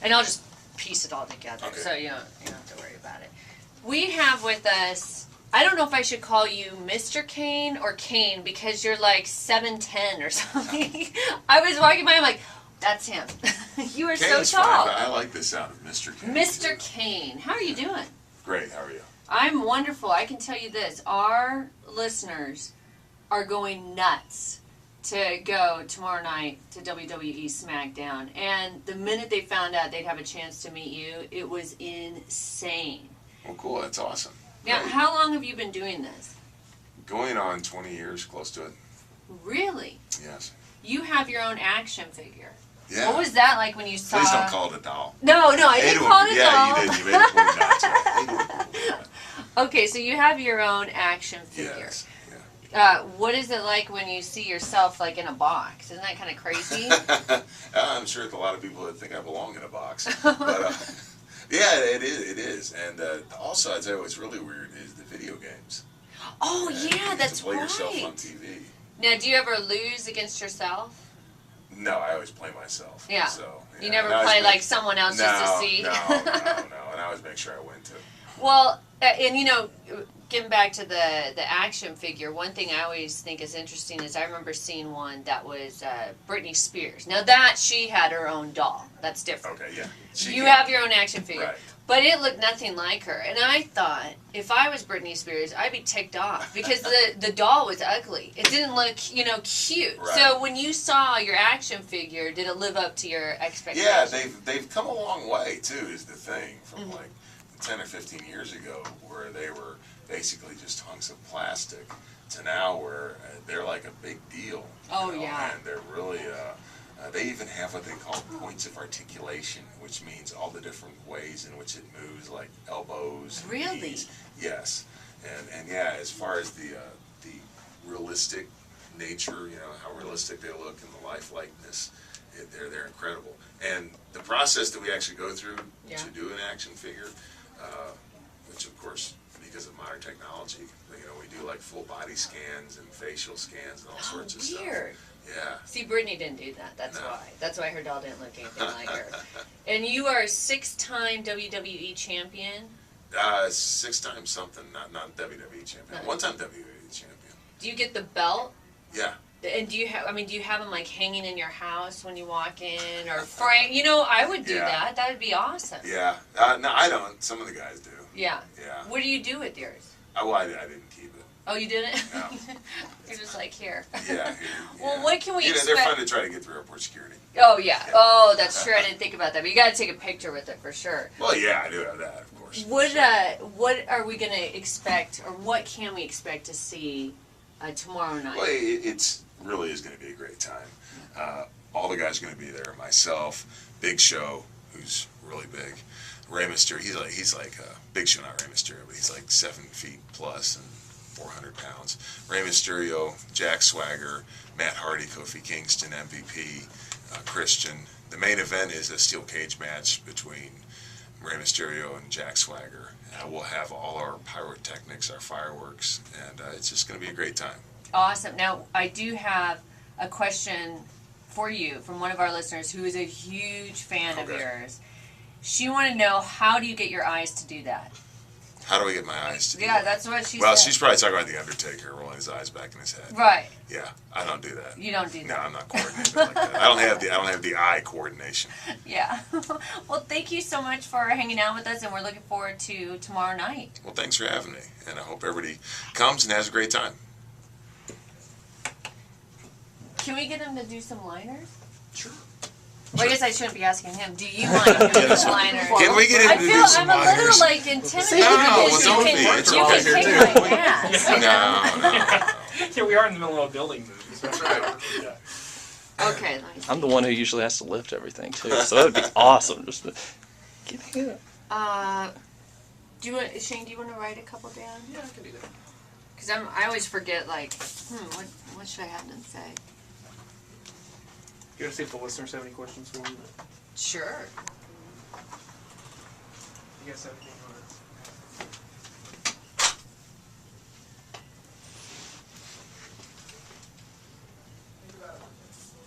and I'll just piece it all together, Okay. so you don't have to worry about it. We have with us, I don't know if I should call you Mr. Kane or Kane, because you're like 7'10" or something. I was walking by, I'm like, that's him. You are Kane's so tall. fine, but I like the sound of Mr. Kane. Mr. Kane, how are you doing? Great, how are you? I'm wonderful. I can tell you this. Our listeners are going nuts to go tomorrow night to WWE SmackDown. And the minute they found out they'd have a chance to meet you, it was insane. Well, cool, that's awesome. Now, Great. how long have you been doing this? Going on 20 years, close to it. Really? Yes. You have your own action figure. Yeah. What was that like when you saw... Please don't call it a doll. No, I didn't call it a doll. Yeah, you did. You made it point not to. Okay, so you have your own action figure. Yes. What is it like when you see yourself like in a box? Isn't that kind of crazy? I'm sure a lot of people would think I belong in a box. But, yeah, it is. And also, I'd say what's really weird is the video games. Oh, yeah, that's to play right. yourself on TV. Now, do you ever lose against yourself? No, I always play myself. Yeah. So, yeah. You never play like someone else just to see? No. And I always make sure I win, too. Well, and getting back to the action figure, one thing I always think is interesting is I remember seeing one that was Britney Spears. Now that she had her own doll. That's different. Okay, yeah. You have your own action figure. Right. But it looked nothing like her. And I thought, if I was Britney Spears, I'd be ticked off. Because the doll was ugly. It didn't look, cute. Right. So when you saw your action figure, did it live up to your expectations? Yeah, they've come a long way, too, is the thing. From like 10 or 15 years ago, where they were basically just hunks of plastic, to now where they're like a big deal. Oh, yeah. And they're really... they even have what they call points of articulation, which means all the different ways in which it moves, like elbows. Really? Knees. Yes. And yeah, as far as the realistic nature, how realistic they look and the lifelikenesss, they're incredible. And the process that we actually go through to do an action figure, which of course, because of modern technology, we do like full body scans and facial scans and all sorts of stuff. Weird. Yeah. See, Brittany didn't do that. That's No. why. That's why her doll didn't look anything like her. And you are a 6-time WWE champion. 6 times something, not WWE champion. 1 time WWE champion. Do you get the belt? Yeah. And do you have them like hanging in your house when you walk in, or frame? I would do that. That would be awesome. Yeah. No, I don't. Some of the guys do. Yeah. Yeah. What do you do with yours? Well, I didn't keep it. Oh, you didn't? No. You're just like, here. Yeah. Well, what can we expect? They're fun to try to get through airport security. Oh, yeah. Oh, that's true. I didn't think about that. But you got to take a picture with it for sure. Well, yeah, I do have that, of course. What are we going to expect, or what can we expect to see tomorrow night? Well, it's really is going to be a great time. All the guys are going to be there. Myself, Big Show, who's really big. Rey Mysterio, he's like Big Show, not Rey Mysterio, but he's like 7 feet plus and 400 pounds. Rey Mysterio, Jack Swagger, Matt Hardy, Kofi Kingston, MVP, Christian. The main event is a steel cage match between Rey Mysterio and Jack Swagger. We'll have all our pyrotechnics, our fireworks, and it's just going to be a great time. Awesome. Now, I do have a question for you from one of our listeners who is a huge fan of yours. She wanted to know, how do you get your eyes to do that? How do I get my eyes to do Yeah, that? that's what she said. Well, she's probably talking about The Undertaker rolling his eyes back in his head. Right. Yeah, I don't do that. You don't do that. No, I'm not coordinated like that. I don't have the eye coordination. Yeah. Well, thank you so much for hanging out with us, and we're looking forward to tomorrow night. Well, thanks for having me, and I hope everybody comes and has a great time. Can we get him to do some liners? Sure. Well, I guess I shouldn't be asking him. Do you want to do some liners? Can we get him to do some I'm a little liners? like intimidated No, because don't you be. can, It's you right can here, kick too. my ass. No. Yeah, we are in the middle of a building move. That's right. Yeah. Okay. Let me see. I'm the one who usually has to lift everything too, so that would be awesome. Just to get here. Shane, do you want to write a couple down? Yeah, I can do that. Because I always forget, like, what should I have them say? You want to see if the listeners have any questions for me? Sure. You guys have anything on it?